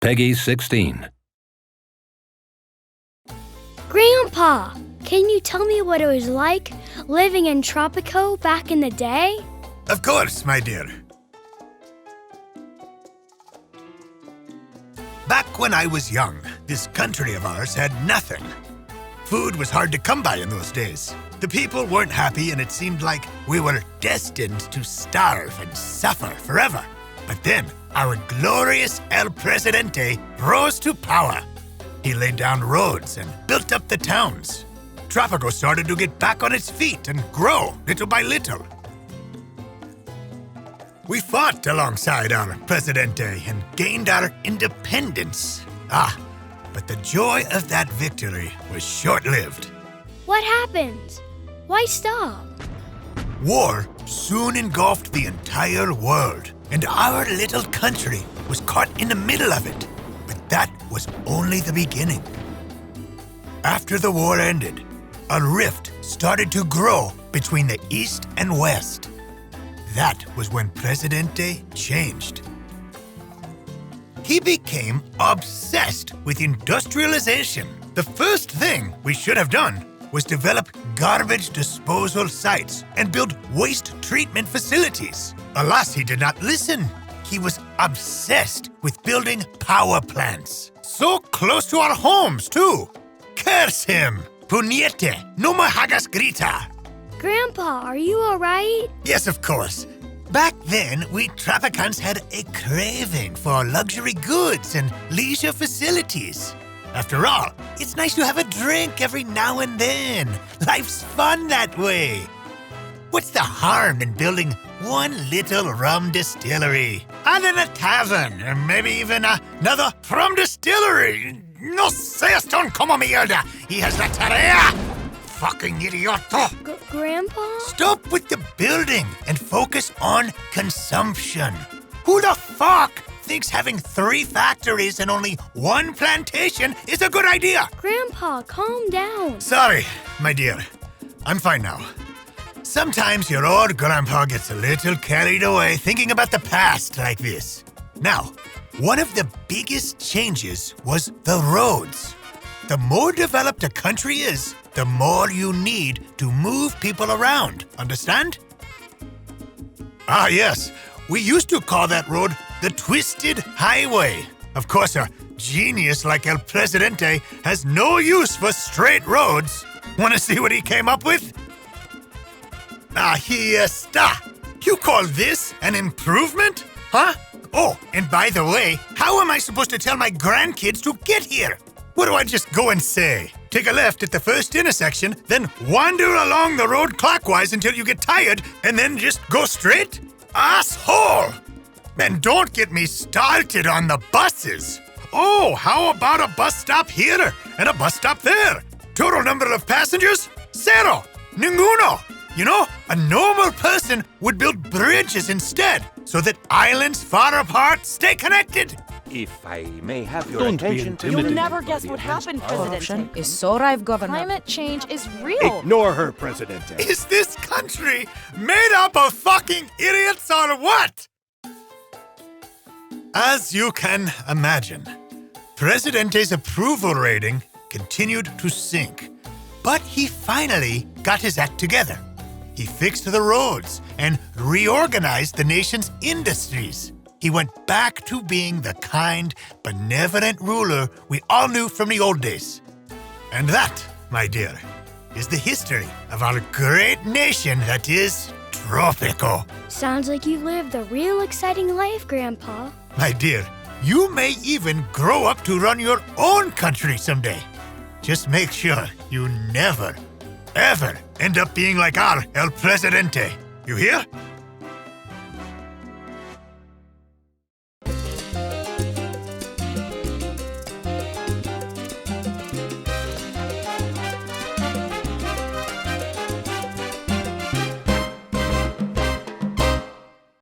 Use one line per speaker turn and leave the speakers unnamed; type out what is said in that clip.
Peggy 16.
Grandpa, can you tell me what it was like living in Tropico back in the day?
Of course, my dear. Back when I was young, this country of ours had nothing. Food was hard to come by in those days. The people weren't happy, and it seemed like we were destined to starve and suffer forever. But then, our glorious El Presidente rose to power. He laid down roads and built up the towns. Tropico started to get back on its feet and grow little by little. We fought alongside our Presidente and gained our independence. But the joy of that victory was short-lived.
What happened? Why stop?
War soon engulfed the entire world, and our little country was caught in the middle of it. But that was only the beginning. After the war ended, a rift started to grow between the East and West. That was when Presidente changed. He became obsessed with industrialization. The first thing we should have done was develop garbage disposal sites and build waste treatment facilities. Alas, he did not listen. He was obsessed with building power plants. So close to our homes, too. Curse him! Puñete, no me hagas grita!
Grandpa, are you all right?
Yes, of course. Back then, we Tropicans had a craving for luxury goods and leisure facilities. After all, it's nice to have a drink every now and then. Life's fun that way. What's the harm in building one little rum distillery? And then a tavern, or maybe even another rum distillery? No seas ton como mierda. He has la tarea. Fucking idioto.
Grandpa?
Stop with the building and focus on consumption. Who the fuck thinks having 3 factories and only 1 plantation is a good idea?
Grandpa, calm down.
Sorry, my dear. I'm fine now. Sometimes your old grandpa gets a little carried away thinking about the past like this. Now, one of the biggest changes was the roads. The more developed a country is, the more you need to move people around. Understand? Yes. We used to call that road the Twisted Highway. Of course, a genius like El Presidente has no use for straight roads. Want to see what he came up with? Ahí está. You call this an improvement? Huh? Oh, and by the way, how am I supposed to tell my grandkids to get here? What do I just go and say? Take a left at the first intersection, then wander along the road clockwise until you get tired, and then just go straight? Asshole! And don't get me started on the buses. Oh, how about a bus stop here and a bus stop there? Total number of passengers? Cero. Ninguno. You know, a normal person would build bridges instead so that islands far apart stay connected.
If I may have your attention,
You'll never guess what happened,
Corruption
President.
is so rife, Governor.
Climate change is real.
ignore her, Presidente.
Is this country made up of fucking idiots or what? As you can imagine, Presidente's approval rating continued to sink. But he finally got his act together. He fixed the roads and reorganized the nation's industries. He went back to being the kind, benevolent ruler we all knew from the old days. And that, my dear, is the history of our great nation that is Tropico.
Sounds like you lived a real exciting life, Grandpa.
My dear, you may even grow up to run your own country someday. Just make sure you never, ever end up being like our El Presidente. You hear?